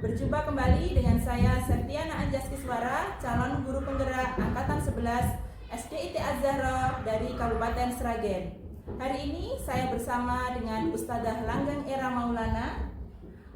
Berjumpa kembali dengan saya Septiana Anjaskiswara, calon guru penggerak Angkatan 11 SDIT Az-Zahra dari Kabupaten Sragen. Hari ini saya bersama dengan Ustadzah Langgeng Era Maulana,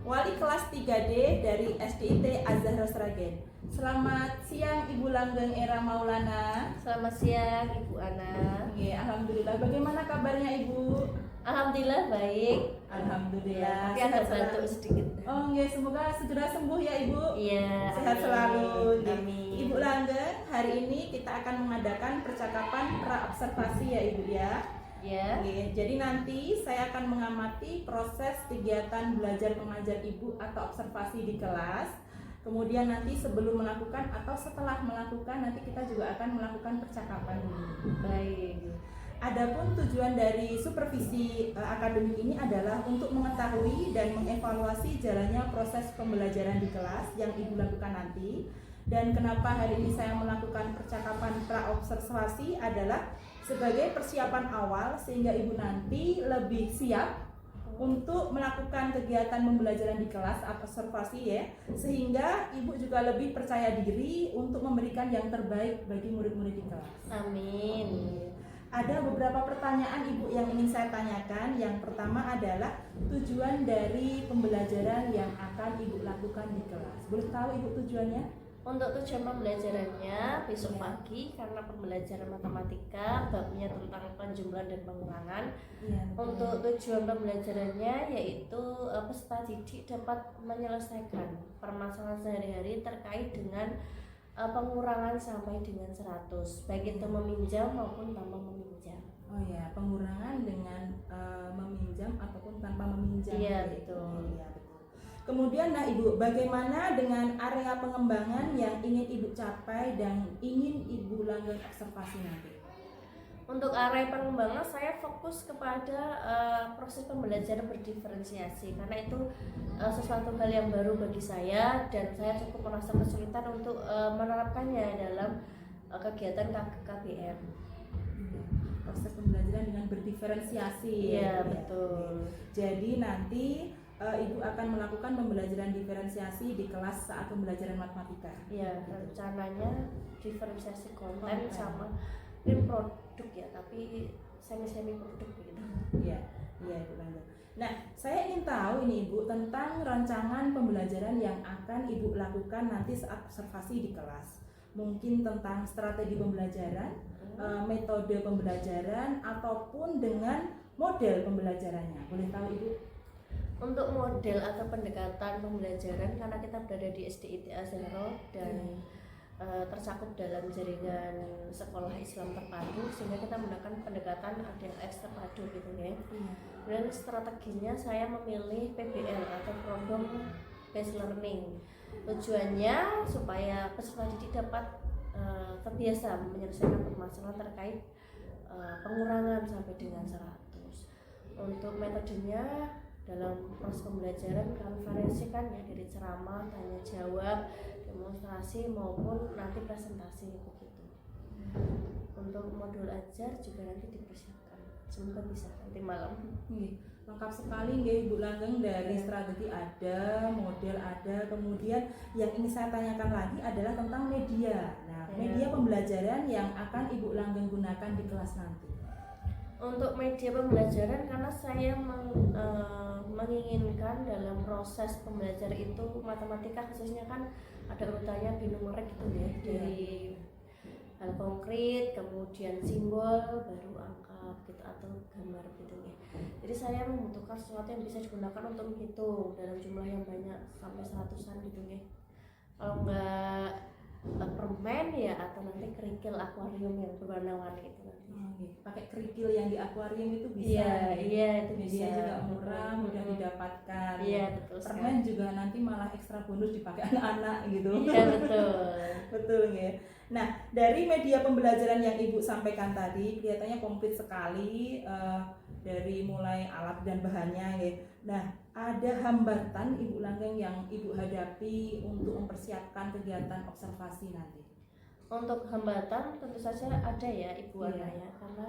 Wali kelas 3D dari SDIT Az-Zahra Sragen. Selamat siang Ibu Langgeng Era Maulana. Selamat siang Ibu Ana. Alhamdulillah. Bagaimana kabarnya Ibu? Alhamdulillah baik. Alhamdulillah. Tapi agak batuk sedikit. Oh, semoga segera sembuh ya Ibu. Iya. Sehat selalu. Amin. Ibu Langgeng, hari ini kita akan mengadakan percakapan pra-observasi ya Ibu ya. Ya. Jadi nanti saya akan mengamati proses kegiatan belajar mengajar Ibu atau observasi di kelas. Kemudian nanti sebelum melakukan atau setelah melakukan nanti kita juga akan melakukan percakapan ini. Baik. Adapun tujuan dari supervisi akademik ini adalah untuk mengetahui dan mengevaluasi jalannya proses pembelajaran di kelas yang Ibu lakukan nanti. Dan kenapa hari ini saya melakukan percakapan pra-observasi adalah sebagai persiapan awal sehingga Ibu nanti lebih siap untuk melakukan kegiatan pembelajaran di kelas atau observasi ya, sehingga Ibu juga lebih percaya diri untuk memberikan yang terbaik bagi murid-murid di kelas. Amin. Ada beberapa pertanyaan Ibu yang ingin saya tanyakan. Yang pertama adalah tujuan dari pembelajaran yang akan Ibu lakukan di kelas. Boleh tahu Ibu tujuannya? Untuk tujuan pembelajarannya besok pagi karena pembelajaran matematika babnya tentang penjumlahan dan pengurangan. Untuk tujuan pembelajarannya yaitu peserta didik dapat menyelesaikan permasalahan sehari-hari terkait dengan pengurangan sampai dengan 100, baik itu meminjam maupun tanpa meminjam. Oh ya, pengurangan dengan meminjam ataupun tanpa meminjam. Iya, betul. Iya, betul. Kemudian Ibu, bagaimana dengan area pengembangan yang ingin Ibu capai dan ingin Ibu Langgeng observasi nanti? Untuk area pengembangan saya fokus kepada proses pembelajaran berdiferensiasi karena itu sesuatu hal yang baru bagi saya dan saya cukup merasa kesulitan untuk menerapkannya dalam kegiatan KBM. Proses pembelajaran dengan berdiferensiasi. Iya, betul. Jadi nanti Ibu akan melakukan pembelajaran diferensiasi di kelas saat pembelajaran matematika. Iya, rencananya diferensiasi konten sama produk ya, tapi semi produk gitu. Iya, Ibu Langgeng. Nah, saya ingin tahu ini Ibu tentang rancangan pembelajaran yang akan Ibu lakukan nanti saat observasi di kelas. Mungkin tentang strategi pembelajaran, metode pembelajaran ataupun dengan model pembelajarannya. Boleh tahu Ibu? Untuk model atau pendekatan pembelajaran karena kita berada di SDIT Az-Zahra dan tercakup dalam jaringan sekolah Islam terpadu sehingga kita menggunakan pendekatan ADLX terpadu gitu ya. Dan strateginya saya memilih PBL atau Program Based Learning. Tujuannya supaya peserta didik dapat terbiasa menyelesaikan permasalahan terkait pengurangan sampai dengan 100. Untuk metodenya dalam proses pembelajaran konferensikan ya dari ceramah, tanya jawab, demonstrasi maupun nanti presentasi begitu. Untuk modul ajar juga nanti dipersiapkan. Semoga bisa nanti malam. Lengkap sekali Ibu Langgeng, dari strategi ada, model ada, kemudian yang ingin saya tanyakan lagi adalah tentang media. Nah, media pembelajaran yang akan Ibu Langgeng gunakan di kelas nanti. Untuk media pembelajaran karena saya menginginkan dalam proses pembelajaran itu matematika khususnya kan ada urutannya binumerik gitu ya, dari hal konkret kemudian simbol baru angka gitu atau gambar gitu ya. Jadi saya membutuhkan sesuatu yang bisa digunakan untuk menghitung dalam jumlah yang banyak sampai 100-an gitu ya. Kalau enggak permen ya atau nanti kerikil akuarium yang berwarna-warni itu nanti. Pakai kerikil yang di akuarium itu bisa. Iya, itu media bisa. juga murah, mudah didapatkan. Iya, betul. Permen juga nanti malah ekstra bonus dipakai anak-anak gitu. Iya, betul. Betul ya. Nah, dari media pembelajaran yang Ibu sampaikan tadi kelihatannya komplit sekali, dari mulai alat dan bahannya ya. Nah, ada hambatan Ibu Langgeng yang Ibu hadapi untuk mempersiapkan kegiatan observasi nanti? Untuk hambatan tentu saja ada ya Ibu Ana ya, karena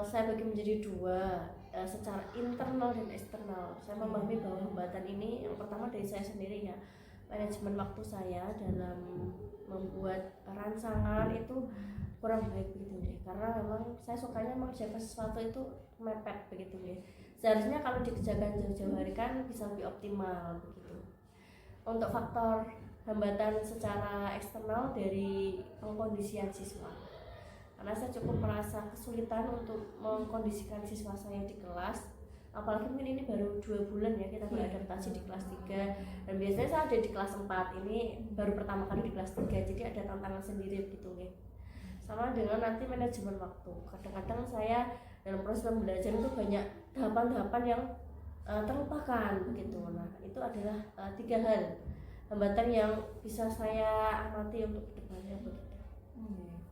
saya bagi menjadi dua, secara internal dan eksternal. Saya memahami bahwa hambatan ini yang pertama dari saya sendiri ya, manajemen waktu saya dalam membuat rancangan itu kurang baik begitu deh, karena memang saya sukanya mengerjakan sesuatu itu mepet begitu deh. Seharusnya kalau dikerjakan jauh-jauh hari kan bisa lebih optimal begitu. Untuk faktor hambatan secara eksternal dari pengkondisian siswa, karena saya cukup merasa kesulitan untuk mengkondisikan siswa saya di kelas, apalagi mungkin ini baru 2 bulan ya kita beradaptasi di kelas 3, dan biasanya saya ada di kelas 4, ini baru pertama kali di kelas 3, jadi ada tantangan sendiri gitu ya. Sama dengan nanti manajemen waktu, kadang-kadang saya dalam proses pembelajaran itu banyak tahapan-tahapan yang terlupakan begitu. Nah itu adalah 3 hal hambatan yang bisa saya amati untuk kedepannya begitu.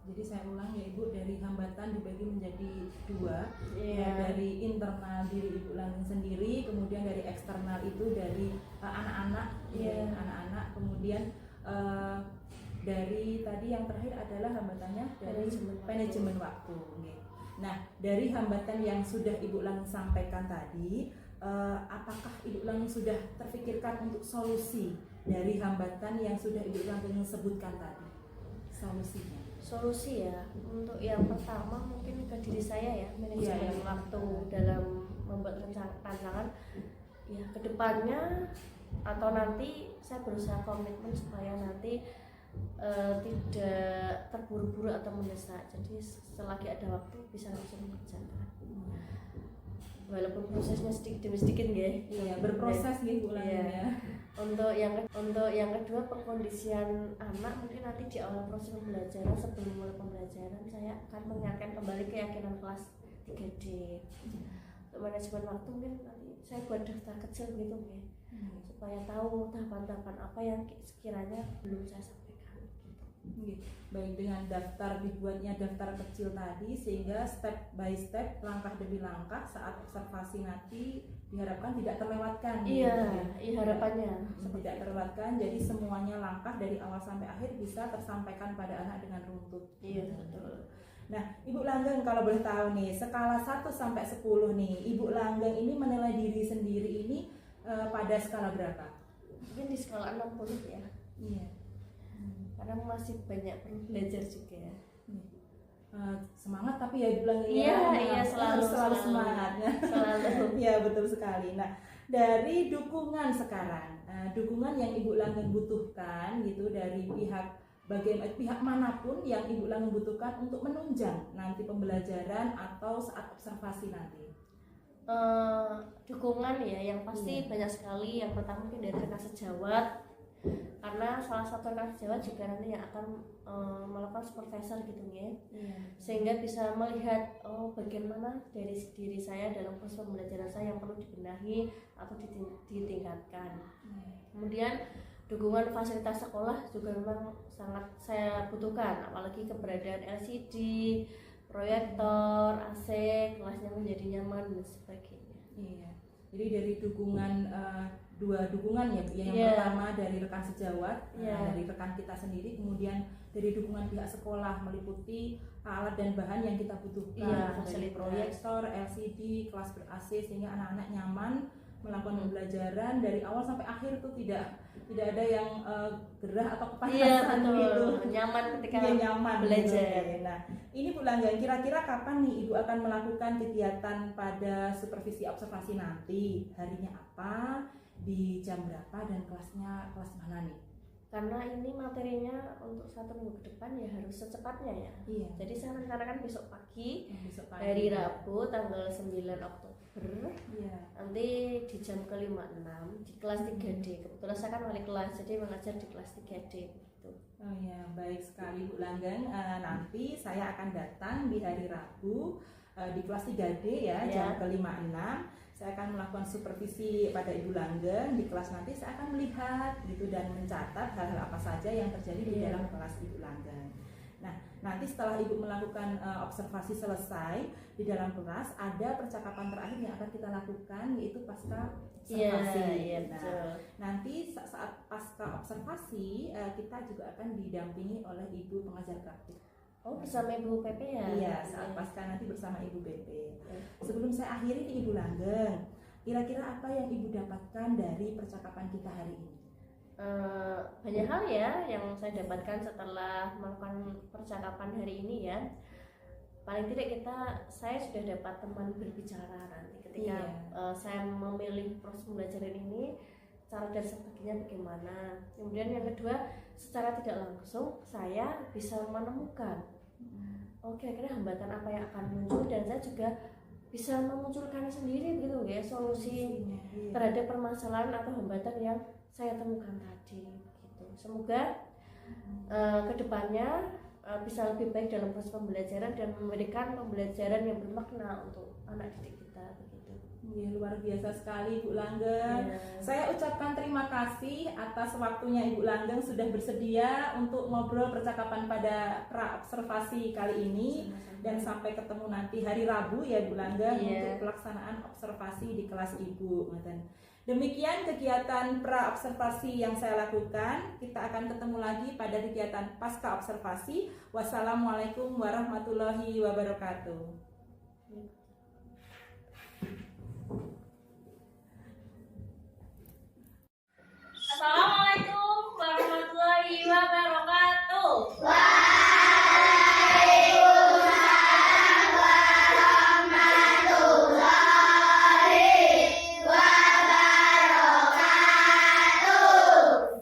Jadi saya ulang ya Ibu, dari hambatan dibagi menjadi 2, Iya. dari internal diri Ibu Langgeng sendiri, kemudian dari eksternal itu dari anak-anak, Iya. anak-anak, kemudian dari tadi yang terakhir adalah hambatannya dari manajemen waktu. Nah dari hambatan yang sudah Ibu Langgeng sampaikan tadi, apakah Ibu Langgeng sudah terpikirkan untuk solusi dari hambatan yang sudah Ibu Langgeng sebutkan tadi, solusinya? Solusi ya, untuk yang pertama mungkin ke diri saya ya, manajemen waktu dalam membuat rancangan ya kedepannya, atau nanti saya berusaha komitmen supaya nanti tidak terburu-buru atau mendesak, jadi selagi ada waktu bisa langsung mengerjakan, walaupun prosesnya sedikit demi sedikit ya. Iya, berproses gitu lah ya. Untuk yang kedua, pengkondisian anak, mungkin nanti di awal proses pembelajaran, sebelum mulai pembelajaran saya akan mengingatkan kembali keyakinan kelas 3D. Untuk manajemen waktu mungkin nanti saya buat daftar kecil gitu ya, supaya tahu tahapan-tahapan apa yang sekiranya belum saya sampaikan gitu. Baik, dengan dibuatnya daftar kecil tadi, sehingga step by step, langkah demi langkah saat observasi nanti diharapkan tidak terlewatkan. Iya, harapannya tidak terlewatkan, jadi semuanya langkah dari awal sampai akhir bisa tersampaikan pada anak dengan runtut. Iya, betul. Nah, Ibu Langgeng kalau boleh tahu nih, skala 1 sampai 10 nih, Ibu Langgeng ini menilai diri sendiri ini pada skala berapa? Mungkin di skala 60 ya. Iya. Karena masih banyak perlu belajar juga ya. Semangat tapi ya Ibu Langgeng iya, selalu semangat. Selalu. Iya, betul sekali. Nah, dari dukungan sekarang, dukungan yang Ibu Langgeng butuhkan gitu dari pihak manapun yang Ibu Langgeng butuhkan untuk menunjang nanti pembelajaran atau saat observasi nanti. Dukungan ya, yang pasti banyak sekali. Yang pertama mungkin dari rekan sejawat, karena salah satu rekan sejawat juga nanti yang akan melakukan supervisor gitu ya, sehingga bisa melihat bagaimana dari diri saya dalam proses pembelajaran saya yang perlu dibenahi atau ditingkatkan. Kemudian dukungan fasilitas sekolah juga memang sangat saya butuhkan, apalagi keberadaan LCD, proyektor, AC, kelasnya menjadi nyaman dan sebagainya. Iya. Jadi dari dukungan, 2 dukungan ya, yang pertama dari rekan sejawat, dari rekan kita sendiri, kemudian dari dukungan pihak sekolah meliputi alat dan bahan yang kita butuhkan, dari proyektor, LCD, kelas ber-AC, sehingga anak-anak nyaman melakukan pembelajaran dari awal sampai akhir itu tidak ada yang gerah atau kepanasan gitu. Nyaman ketika nyaman belajar. Gitu. Nah, ini Bu Langgeng, kira-kira kapan nih Ibu akan melakukan kegiatan pada supervisi observasi nanti? Harinya apa? Di jam berapa dan kelasnya kelas mana nih? Karena ini materinya untuk 1 minggu ke depan ya harus secepatnya ya. Iya. Jadi saya rencanakan besok pagi, hari Rabu tanggal 9 Oktober. Iya. Nanti di jam ke-56 di kelas 3D. Kebetulan saya kan wali kelas, jadi mengajar di kelas 3D begitu. Oh ya, baik sekali Bu Langgeng. Nanti saya akan datang di hari Rabu di kelas 3D ya, jam ke-56. Saya akan melakukan supervisi pada Ibu Langgeng di kelas nanti. Saya akan melihat gitu dan mencatat hal-hal apa saja yang terjadi di dalam kelas Ibu Langgeng. Nah, nanti setelah Ibu melakukan observasi selesai di dalam kelas, ada percakapan terakhir yang akan kita lakukan, yaitu pasca observasi. Nanti saat pasca observasi kita juga akan didampingi oleh Ibu pengajar praktik. Oh, bersama Ibu PP ya? Iya, saat pasca nanti bersama Ibu PP. Sebelum saya akhiri nih Ibu Langgeng, Kira-kira apa yang Ibu dapatkan dari percakapan kita hari ini? Banyak hal ya yang saya dapatkan setelah melakukan percakapan hari ini ya. Paling tidak saya sudah dapat teman berbicara nanti ketika saya memilih proses pembelajaran ini, cara dan strateginya bagaimana. Kemudian yang kedua, secara tidak langsung saya bisa menemukan kira-kira hambatan apa yang akan muncul, dan saya juga bisa memunculkan sendiri gitu ya solusi terhadap permasalahan atau hambatan yang saya temukan tadi gitu. Semoga kedepannya bisa lebih baik dalam proses pembelajaran dan memberikan pembelajaran yang bermakna untuk anak didik kita begitu. Ya, luar biasa sekali Ibu Langgeng. Saya ucapkan terima kasih atas waktunya Ibu Langgeng sudah bersedia untuk ngobrol percakapan pada pra-observasi kali ini. Dan sampai ketemu nanti hari Rabu ya Ibu Langgeng untuk pelaksanaan observasi di kelas Ibu. Demikian kegiatan pra-observasi yang saya lakukan. Kita akan ketemu lagi pada kegiatan pasca observasi. Wassalamualaikum warahmatullahi wabarakatuh. Assalamualaikum warahmatullahi wabarakatuh.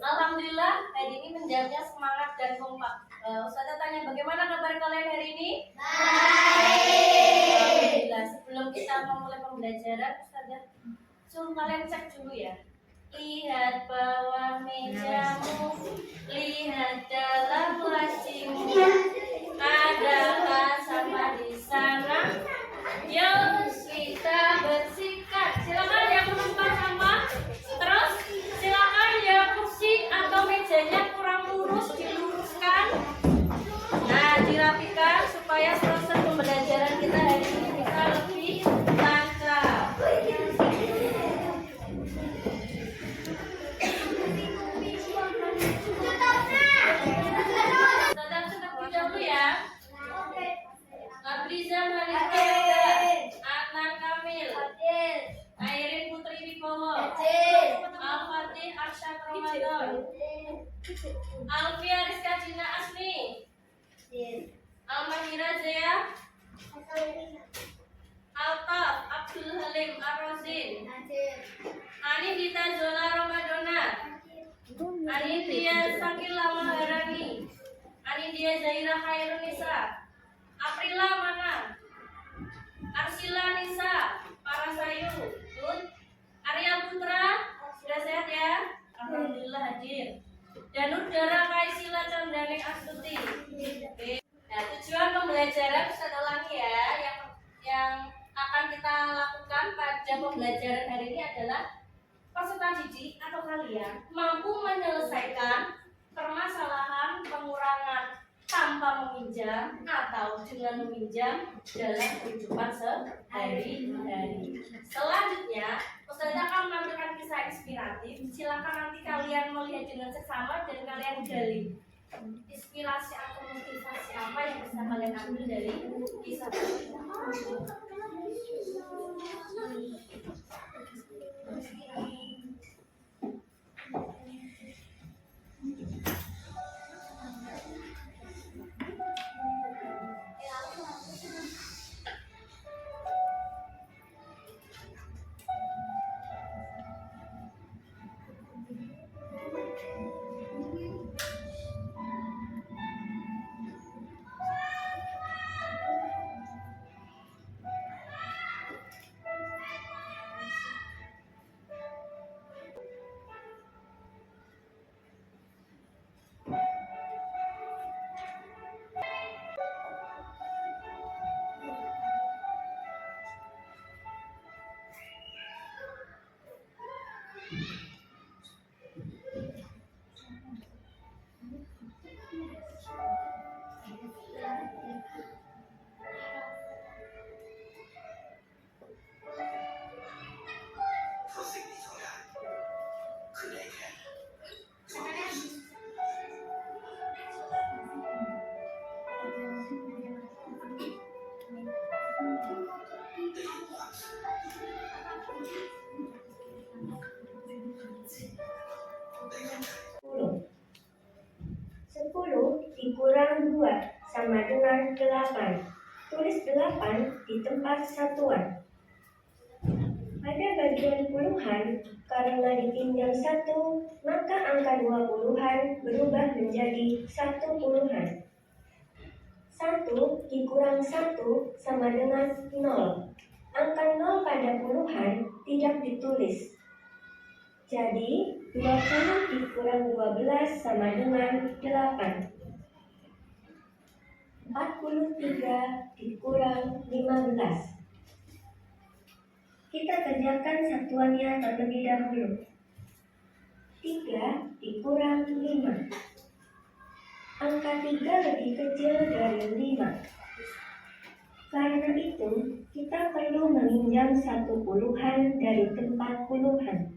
Alhamdulillah hari ini menjaga semangat dan kompak. Ustazah tanya bagaimana kabar kalian hari ini? Baik. Alhamdulillah. Sebelum kita memulai pembelajaran, Ustazah suruh kalian cek dulu ya. Lihat bawah mejamu, lihat dalam lacimu, adakah sampah di sana? Yuk kita bersihkan. Silakan yang menumpang sampah. Terus silakan yang kursi atau mejanya kurang lurus diluruskan. Nah, dirapikan supaya proses pembelajaran kita hari ini bisa lebih lancar. Dulu ya. Abriza Malika, Anan Kamil, Airin Putri Wibowo, Al-Fatih Arsyad Ramadan, Alfia Rizka Jina Asmi, Al-Mahira Zaya, Altaf Abdul Halim Ar-Rozin, Anindita Zola Ramadona, Anindita Sakila Maharani, Anindita Zaira Khairun Nisa, Aprila Mana, Arsila Nisa, Parasayu, Arya Putra, sudah sehat ya? Alhamdulillah hadir. Danudara Kaisila Candani Astuti. Nah, tujuan pembelajaran bisa ulangi ya, yang akan kita lakukan pada pembelajaran hari ini adalah peserta didik atau kalian mampu menyelesaikan permasalahan pengurangan tanpa meminjam atau dengan meminjam dalam kehidupan sehari-hari. Selanjutnya, Ustazah akan menampilkan kisah inspiratif. Silakan nanti kalian melihat dengan seksama dan kalian gali inspirasi atau motivasi apa yang bisa kalian ambil dari kisah tersebut. 10 dikurang 2 sama dengan 8. Tulis 8 di tempat satuan. Pada bagian puluhan, karena ditinjau 1, maka angka 2 puluhan berubah menjadi 1 puluhan. 1 dikurang 1 sama dengan 0. Angka 0 pada puluhan tidak ditulis. Jadi, 20 dikurang 12 sama dengan 8. 43 dikurang 15. Kita kerjakan satuannya terlebih dahulu. 3 dikurang 5. Angka 3 lebih kecil dari 5. Karena itu, kita perlu meminjam 1 puluhan dari tempat puluhan.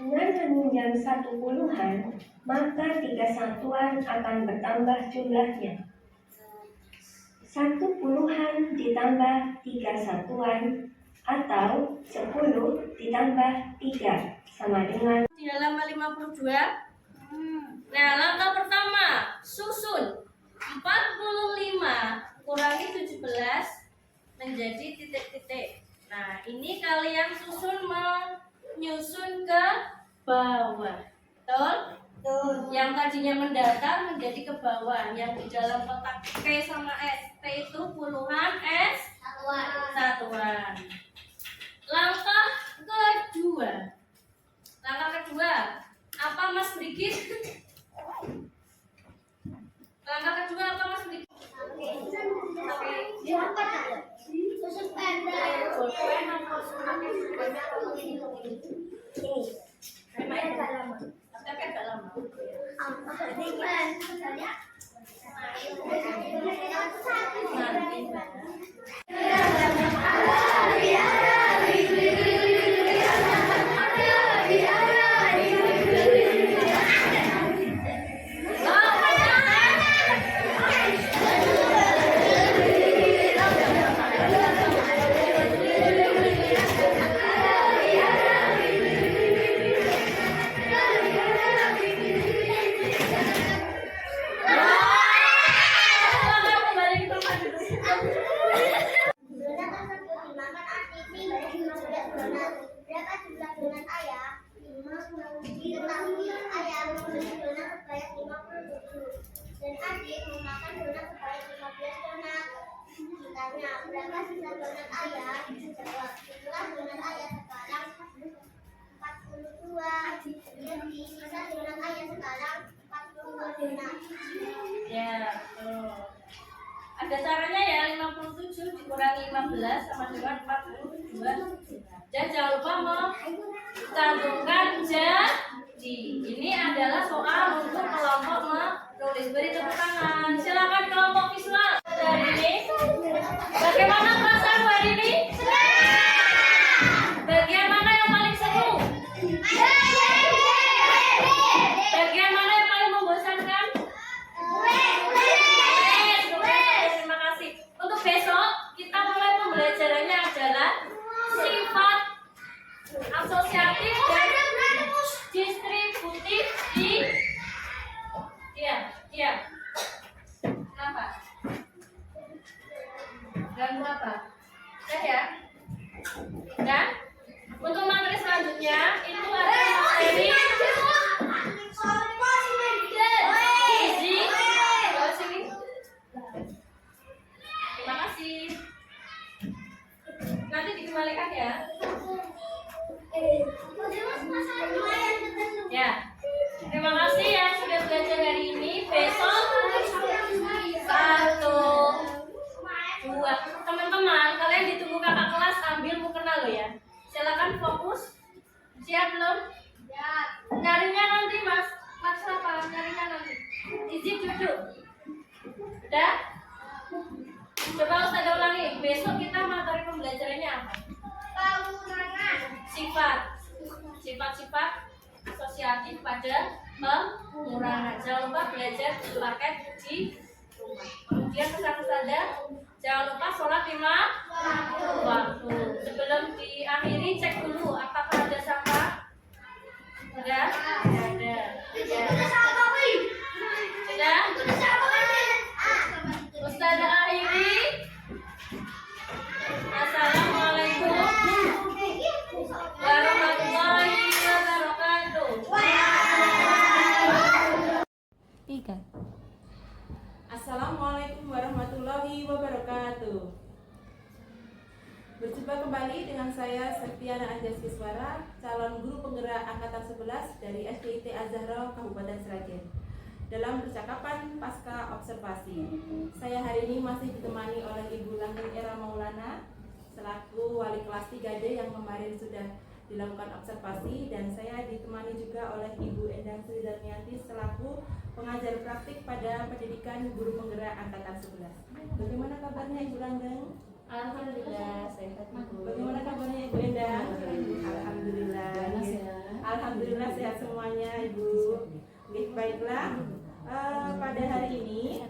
Dengan meminjam 1 puluhan, maka 3 satuan akan bertambah jumlahnya. 1 puluhan ditambah 3 satuan atau 10 ditambah 3 sama dengan. Di halaman 52. Nah, langkah pertama, susun 45 kurangi 17 menjadi titik-titik. Nah, ini kalian susun menyusun ke bawah. Betul? Yang tadinya mendatar menjadi ke bawah. Yang di dalam kotak P sama S. P itu puluhan, S satuan. Langkah kedua. Apa Mas Brigit? Langkah kedua apa Mas Brigit? Dan adik memakan donat sebanyak 15 donat. Ditanya, berapa sisa donat ayah? Jawab, jumlah donat ayah sekarang 42. Jadi sisa donat ayah sekarang 42 donat. Ya, ada caranya ya, 57 dikurangi 15 sama dengan 42. Dan jangan lupa mencantumkan jadi. Ini adalah soal untuk kelompok menulis. Beri tepuk tangan. Silakan kelompok visual. Hari ini, bagaimana perasaan hari ini? Bagian mana yang paling seru? Bagian mana yang paling membosankan? Terima kasih. Untuk besok kita mulai pembelajarannya adalah sifat asosiatif dan distributif di kenapa? Ganggu apa? Udah ya? Dan untuk materi selanjutnya itu ada materi gizi. Bawa sini. Terima kasih. Nanti dikembalikan ya. Ya. Terima kasih yang sudah belajar hari ini. Besok 1, 2. Teman-teman, kalian ditunggu kakak kelas ambil mukena lo ya. Silakan fokus. Siap belum? Siap. Nyarinya nanti Mas. Mas apa? Nyarinya nanti. Izin duduk. Udah? Coba Ustazah ulangi. Besok kita materi pembelajarannya apa? Sifat-sifat asosiatif pada pengurangan. Jangan lupa belajar paket di rumah. Kemudian pesan Ustazah, jangan lupa sholat 5 waktu. Sebelum diakhiri cek dulu apakah ada sampah. Sudah? Ada. Ya. Sudah? Ustazah akhiri. Assalamualaikum warahmatullahi wabarakatuh. Assalamualaikum warahmatullahi wabarakatuh. Berjumpa kembali dengan saya Septiana Anjaskiswara, calon guru penggerak angkatan 11 dari SDIT Azahra Kabupaten Sragen. Dalam percakapan pasca observasi, saya hari ini masih ditemani oleh Ibu Langgeng Era Maulana selaku wali kelas 3D yang kemarin sudah dilakukan observasi, dan saya ditemani juga oleh Ibu Endang Sri Darmianti selaku pengajar praktik pada pendidikan guru penggerak angkatan 11. Bagaimana kabarnya Ibu Langgeng? Alhamdulillah sehat Ibu. Bagaimana kabarnya Ibu Endang? Alhamdulillah. Alhamdulillah sehat semuanya Ibu. Baiklah. Pada hari ini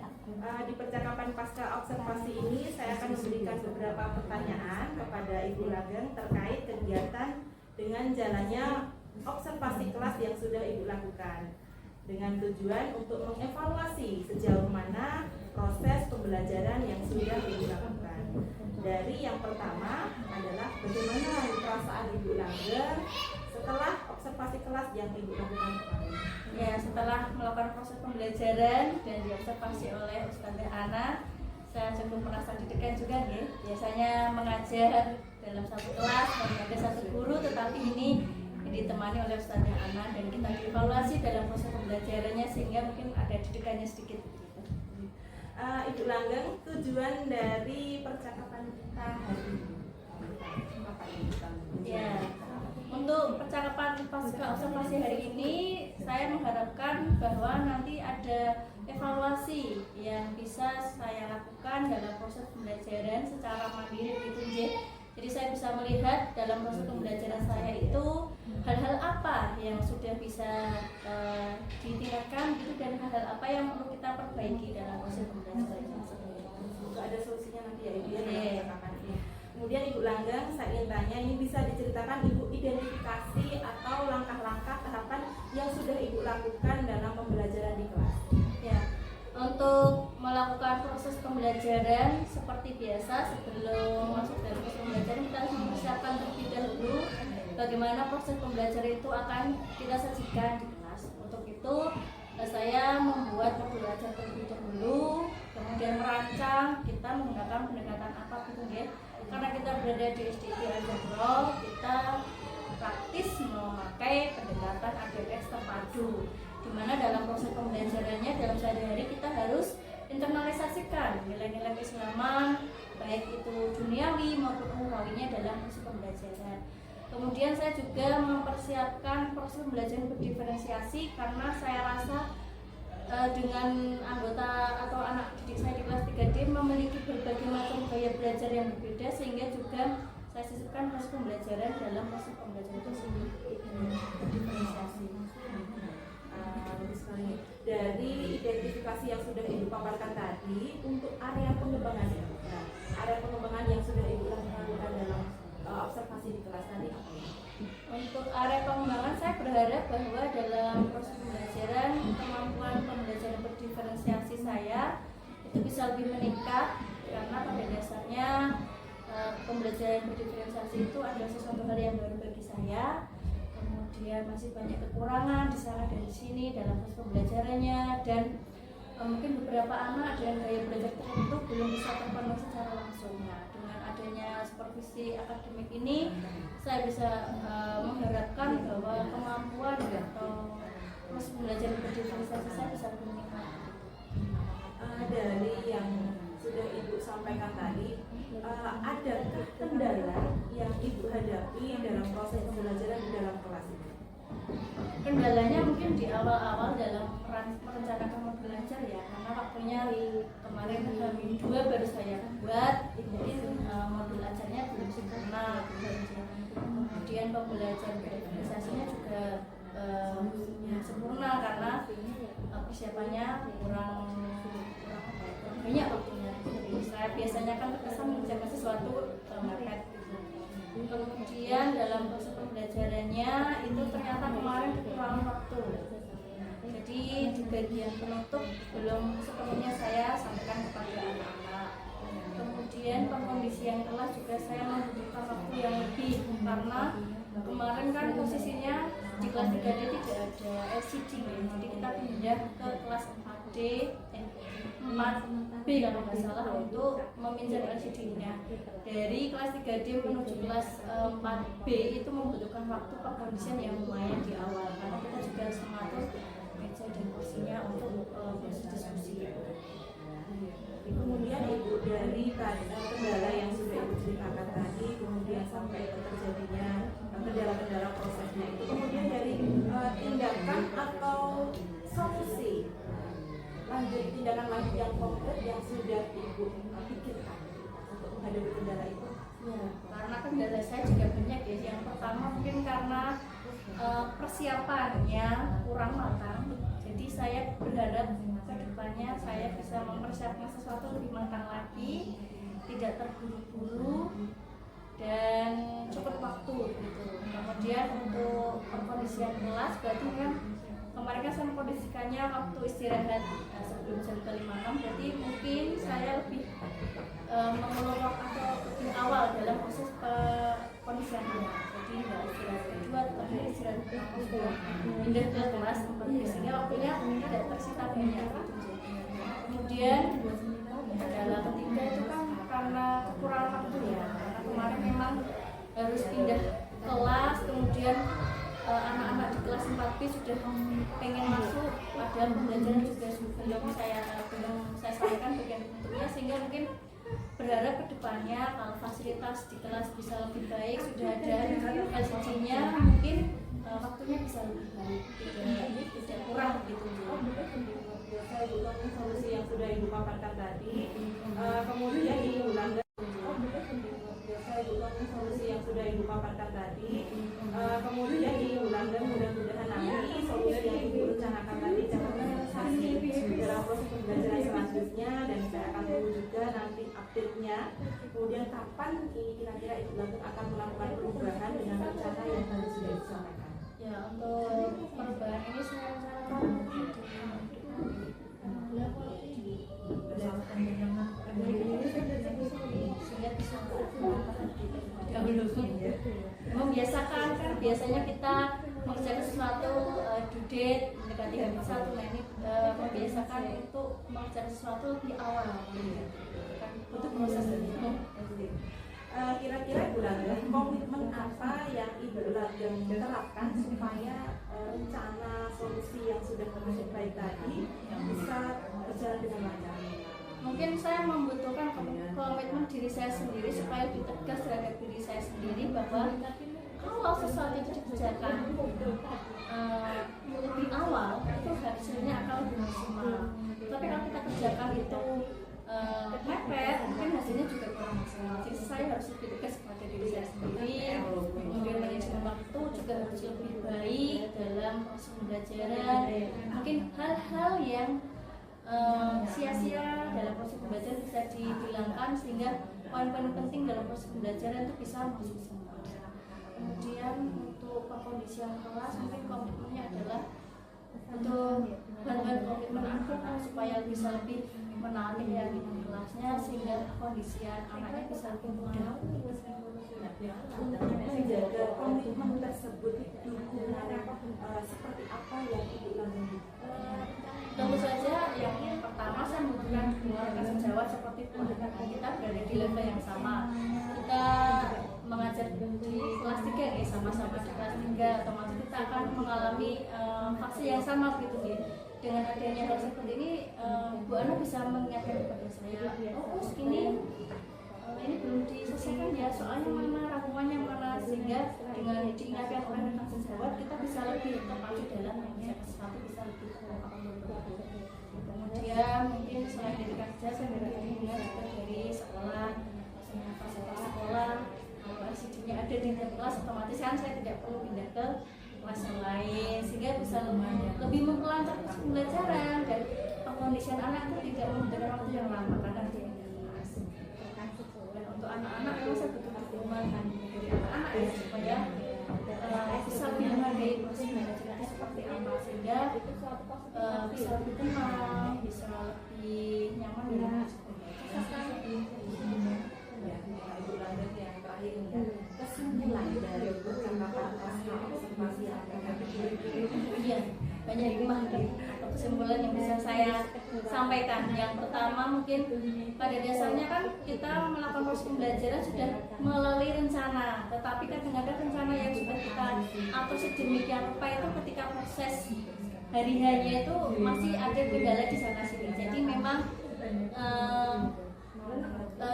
di percakapan pasca observasi ini saya akan memberikan beberapa pertanyaan kepada Ibu Langgeng terkait kegiatan dengan jalannya observasi kelas yang sudah Ibu lakukan, dengan tujuan untuk mengevaluasi sejauh mana proses pembelajaran yang sudah Ibu lakukan. Dari yang pertama adalah bagaimana perasaan Ibu Langgeng setelah observasi kelas yang Ibu lakukan kemarin. Ya, setelah melakukan proses pembelajaran dan diobservasi oleh Ustazah Ana, saya cukup merasa deg-degan juga nih. Biasanya mengajar dalam satu kelas dan ada satu guru, tetapi ini ditemani oleh Ustazah Ana dan kita dievaluasi dalam proses pembelajarannya, sehingga mungkin ada deg-degannya sedikit. Ibu Langgeng, tujuan dari percakapan kita hari ini apa ini? Ya, untuk percakapan pasca observasi hari ini, saya mengharapkan bahwa nanti ada evaluasi yang bisa saya lakukan dalam proses pembelajaran secara mandiri gitu, jadi saya bisa melihat dalam proses pembelajaran saya itu hal-hal apa yang sudah bisa ditingkatkan gitu, dan hal-hal apa yang perlu kita perbaiki dalam proses pembelajaran. Semoga ada solusinya nanti ya Ibu ya dalam percakapan ini. Kemudian Ibu Langgeng, saya ingin tanya, ini bisa diceritakan Ibu identifikasi atau langkah-langkah tahapan yang sudah Ibu lakukan dalam pembelajaran di kelas? Ya, untuk melakukan proses pembelajaran seperti biasa, sebelum masuk dalam proses pembelajaran kita harus mempersiapkan terlebih dahulu bagaimana proses pembelajaran itu akan kita sajikan di kelas. Untuk itu saya membuat modul ajar terlebih dahulu, kemudian merancang kita menggunakan pendekatan apa gitu ya. Karena kita berada di SDIT Azahra, kita praktis memakai pendekatan ADMS terpadu, di mana dalam proses pembelajarannya dalam sehari-hari kita harus internalisasikan nilai-nilai keislaman, baik itu duniawi maupun ukhrawinya dalam proses pembelajaran. Kemudian saya juga mempersiapkan proses pembelajaran berdiferensiasi, karena saya rasa dengan anggota atau anak didik saya di kelas 3D memiliki berbagai macam gaya belajar yang berbeda, sehingga juga saya sisipkan proses pembelajaran dalam proses pembelajaran itu sendiri berdiferensiasi. Dari identifikasi yang sudah Ibu paparkan tadi, untuk area pengembangannya, nah, area pengembangan yang sudah Ibu lakukan dalam observasi di kelas tadi apa ya? Untuk area pengembangan, saya berharap bahwa dalam proses pembelajaran kemampuan pembelajaran berdiferensiasi saya itu bisa lebih meningkat, karena pada dasarnya pembelajaran berdiferensiasi itu adalah sesuatu hal yang baru bagi saya. Kemudian masih banyak kekurangan di sana dan di sini dalam proses pembelajarannya, dan mungkin beberapa anak dengan gaya belajar tertentu belum bisa terpenuhi secara langsung. Nah, dengan adanya supervisi akademik ini, saya bisa mengharapkan bahwa kemampuan atau proses pembelajaran berdiferensiasi saya bisa lebih meningkat. Dari yang sudah Ibu sampaikan tadi, adakah kendala yang Ibu hadapi dalam proses pembelajaran di dalam kelas ini? Kendalanya mungkin di awal-awal dalam merencanakan modul belajar ya, karena waktunya kemarin H-2 baru saya buat, mungkin modul ajarnya belum sempurna. Kemudian pembelajaran berdiferensiasinya juga sempurna karena persiapannya kurang banyak waktunya. Jadi saya biasanya kan terkesan mengerjakan sesuatu mepet. Kemudian dalam proses pembelajarannya itu ternyata kemarin bagian penutup belum sepenuhnya saya sampaikan kepada anak-anak. Kemudian pengkondisian kelas juga saya membutuhkan waktu yang lebih karena kemarin kan posisinya di kelas 3D tidak ada LCD ya. Jadi kita pindah ke kelas 4D 4B kalau nggak salah untuk meminjam LCD-nya. Dari kelas 3D menuju kelas 4B itu membutuhkan waktu pengkondisian yang lumayan di awal karena kita juga harus mengatur meja dan kursinya untuk proses diskusi. Kemudian Ibu dari kendala yang sudah Ibu ceritakan tadi, kemudian sampai terjadinya kendala-kendala prosesnya itu, kemudian dari tindakan atau solusi tindakan lanjut yang konkret yang sudah Ibu pikirkan untuk menghadapi kendala itu. Ya, karena kendala saya juga banyak ya. Yang pertama mungkin karena persiapannya kurang matang. Jadi saya berharap ke depannya saya bisa mempersiapkan sesuatu lebih matang lagi, tidak terburu-buru dan cukup waktu gitu. Kemudian untuk pengkondisian kelas berarti kan kemarin kan saya mengkondisikannya waktu istirahat sebelum jam 5.06, berarti mungkin saya lebih mengulur waktu atau lebih awal dalam proses pengkondisian anak. Jadi nggak istirahat kedua, tapi istirahat pertama sudah pindah ke kelas 4 sehingga waktunya tidak tersita banyak. Kemudian kendala ketiga itu kan karena kekurangan waktu ya. Karena kemarin memang harus pindah kelas, kemudian anak-anak di kelas 4B sudah pengen masuk, padahal pembelajaran juga belum saya sampaikan bagian bentuknya, sehingga mungkin berharap ke depannya kalau fasilitas di kelas bisa lebih baik, sudah ada LCD-nya, mungkin waktunya bisa lebih baik, tidak kurang gitu. Solusi yang sudah Ibu paparkan tadi, kemudian diulang solusi yang sudah Ibu paparkan tadi, kemudian diulang dan mudah-mudahan nanti solusi yang Ibu rencanakan tadi dapat terrealisasi dalam proses pembelajaran selanjutnya, dan saya akan tunggu juga nanti update-nya. Kemudian kapan ini kira-kira Ibu Langgeng akan melakukan perubahan dengan rencana yang tadi sudah disampaikan? Ya, untuk perubahan ini saya rencanakan membiasakan, kan biasanya kita mengerjakan sesuatu due date mendekati hari satu, nah ini membiasakan untuk mengerjakan sesuatu lebih awal kan itu proses ini. Kira-kira Ibu Langgeng, komitmen apa yang Ibu Langgeng terapkan supaya rencana solusi yang sudah berjalan baik tadi bisa berjalan dengan lancar? Mungkin saya membutuhkan komitmen diri saya sendiri supaya lebih tegas terhadap diri saya sendiri bahwa kalau sesuatu itu dikerjakan lebih awal itu hasilnya akan lebih maksimal. Tapi kalau kita kerjakan itu mepet, mungkin hasilnya juga kurang maksimal. Jadi saya harus lebih tegas kepada diri saya sendiri. Kemudian manajemen waktu juga harus lebih baik dalam proses pembelajaran. Mungkin hal-hal yang sia-sia dalam proses pembelajaran bisa dihilangkan sehingga poin-poin penting dalam proses pembelajaran itu bisa masuk semua. Kemudian untuk pengkondisian kelas mungkin komitmennya adalah untuk bantuan komitmen aku supaya bisa lebih menarik ya di kelasnya sehingga kondisian anaknya bisa lebih mudah. Untuk menjaga komitmen tersebut, dukungan seperti apa yang Ibu Langgeng? Tentu saja yang pertama saya membutuhkan dukungan sejawat seperti pendidikan kita berada di level yang sama. Kita mengajar di kelas 3 nih, sama-sama di kelas 3, otomatis kita akan mengalami fase yang sama gitu nih. Dengan adanya hal seperti ini, Bu Ana bisa mengingatkan kepada saya, oh ini belum diselesaikan ya, soalnya mana, ramuannya mana, sehingga dengan diingatkan oleh rekan sejawat kita bisa lebih terpacu dalam mengerjakan sesuatu, bisa lebih kemudian mungkin selain dari kerja saya berhubungan juga dari sekolah, fasilitas sekolah, kalau LCD-nya ada di kelas otomatis kan saya tidak perlu pindah ke kelas yang lain sehingga bisa lebih memperlancar pembelajaran dan pengkondisian anak itu tidak membutuhkan waktu yang lama karena di kelas. Dan untuk anak-anak memang saya butuh dukungan dari anak-anak ya supaya bisa lebih menghargai proses belajar seperti apa sih. sehingga bisa lebih tenang, bisa lebih nyaman dan Ibu lanjut yang terakhir ini ya, kesimpulan dari percakapan observasi iya banyak hikmah atau kesimpulan yang bisa saya sampaikan. Yang pertama mungkin pada dasarnya kan kita melakukan proses pembelajaran sudah melalui rencana, tetapi kadang-kadang rencana yang sudah kita atur sedemikian rupa itu ketika proses hari-harinya itu masih ada kendala di sana sini. Jadi memang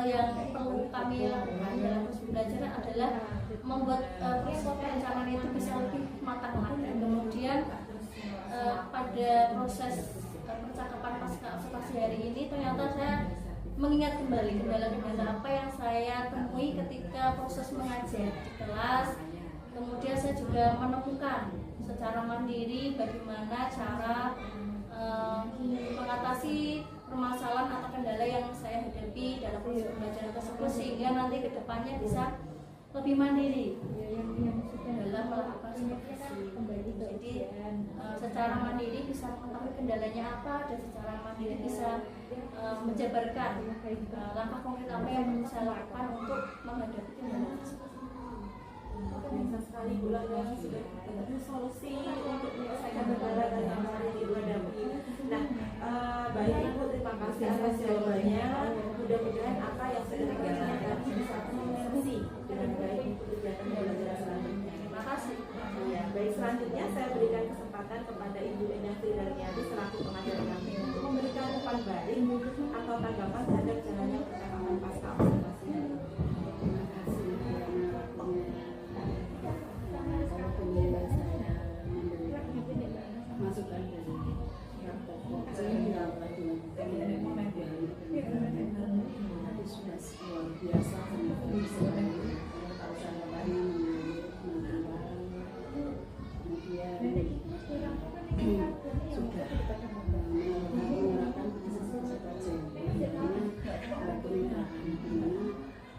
yang perlu kami lakukan dalam proses pembelajaran adalah membuat proses perencanaan itu bisa lebih matang lagi. Kemudian pada proses percakapan pasca observasi hari ini ternyata saya mengingat kembali kendala-kendala apa yang saya temui ketika proses mengajar di kelas. Kemudian saya juga menemukan secara mandiri bagaimana cara mengatasi permasalahan atau kendala yang saya hadapi dalam proses pembelajaran tersebut, sehingga nanti kedepannya bisa lebih mandiri dalam melakukan supervisi. Jadi secara mandiri bisa mengetahui kendalanya apa, dan secara mandiri bisa menjabarkan langkah konkret apa yang perlu saya lakukan untuk menghadapi kendala tersebut. Bisa sekali Bu Langgang sudah ketemu solusi untuk menyelesaikan kendala yang hari ini dihadapi. Nah, baik Ibu, terima kasih atas jawabannya. Mudah-mudahan apa yang sudah diberikan tadi bisa mengerti dengan baik untuk kegiatan pembelajaran selanjutnya. Terima kasih. Ya, baik, selanjutnya saya berikan kesempatan kepada Ibu Endah Fridarmiati selaku pengajar kami untuk memberikan umpan balik atau tanggapan terhadap jalannya percakapan pasca observasi. Masukan dari yang pokok yang telah dilakukan oleh tapi sudah luar biasa sekali persyaratannya kemudian sudah mengarahkan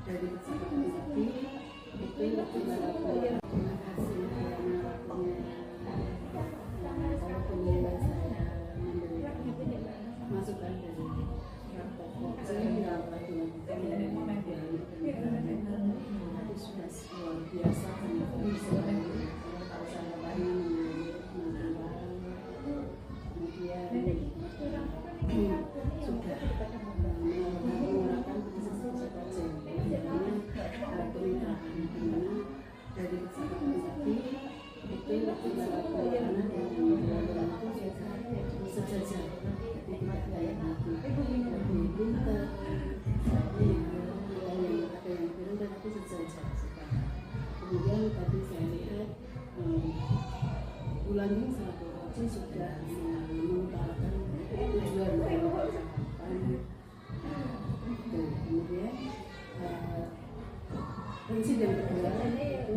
dari kesempatan tadi itu masukan dari yang pokok yang telah dilakukan tapi sudah luar biasa sekali persyaratannya kemudian sudah mengarahkan dari kesempatan tadi itu sejajar tidak kayak lebih pintar, ada yang pintar tapi sejajar. Kemudian tadi saya lihat bulan ini selaku coach sudah mengutarakan tujuan dari percakapan. Kemudian prinsip yang kedua itu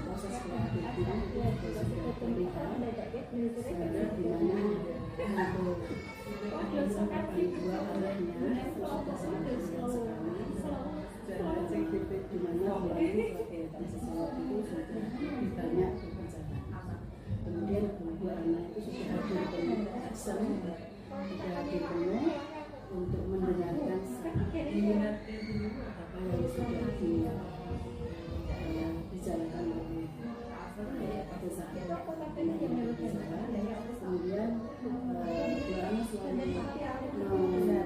proses kreatifnya sudah diberikan sehingga dimana untuk dua arahnya sudah sangat sekali dan efektif dimana melalui kegiatan sesuatu itu sudah lebih banyak berbicara. Kemudian kedua anak itu sudah hadir penuh action, sudah hadir penuh untuk mendengarkan apa yang sudah dibicarakan oleh desa. Kemudian dua anak selalu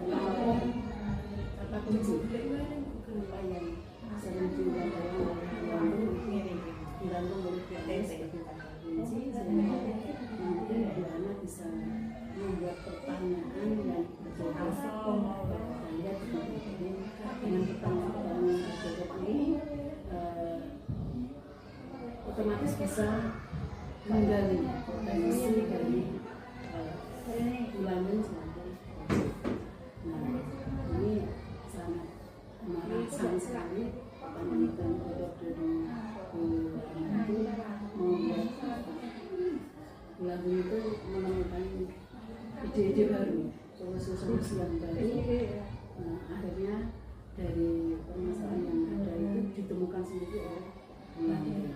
melakukan kata kunci apa yang sering dirangkum oleh kita sebagai kata kunci, sehingga nanti dua anak bisa membuat pertanyaan yang berbeda sehingga dengan pertanyaan yang berbeda ini otomatis bisa menggali potensi dari ulangan selaku. Nah, ini sangat merangsang sekali pertanyaan kodok dari itu membuat ulangan itu menemukan ide-ide baru, solusi-solusi yang baru. Nah, akhirnya dari permasalahan yang ada itu ditemukan sendiri oleh ulangan.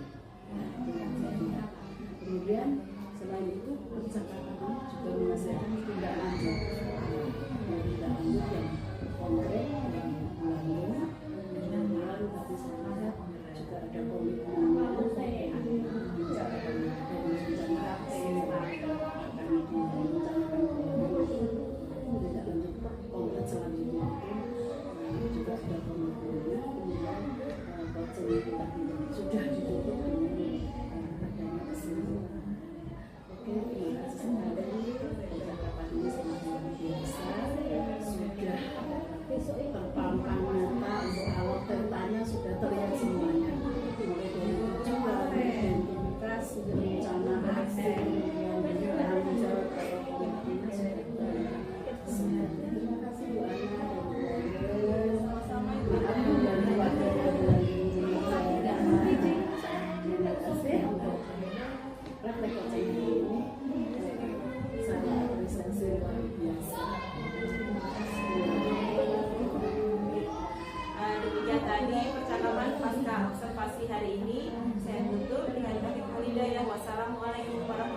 Nah, itu yang saya lihat. Kemudian Selain itu percakapan ini juga menghasilkan tindak lanjut yang konkret, yang lanjut, kemudian tapi sebenarnya juga ada komitmen konkret selanjutnya juga ada komitmen kemudian coaching kita sudah ditutup dengan adanya kesimpulan. Oke, terima kasih sekali. Percakapan ini sangat luar biasa, sudah terpampang nyata untuk awal tentanya sudah terlihat semuanya, mulai dari tujuan, identitas, rencana aksi, kemudian tanggung jawab atau komitmennya sudah terlihat semuanya. Terima kasih Bu Ana dan Bu Ade. Maaf mengganggu waktu yang terima kasih untuk praktek coaching ini. Saya apresiasi luar biasa. Demikian tadi percakapan pasca observasi hari ini. Saya tutup dengan hidayah. Wassalamualaikum warahmatullahi wabarakatuh.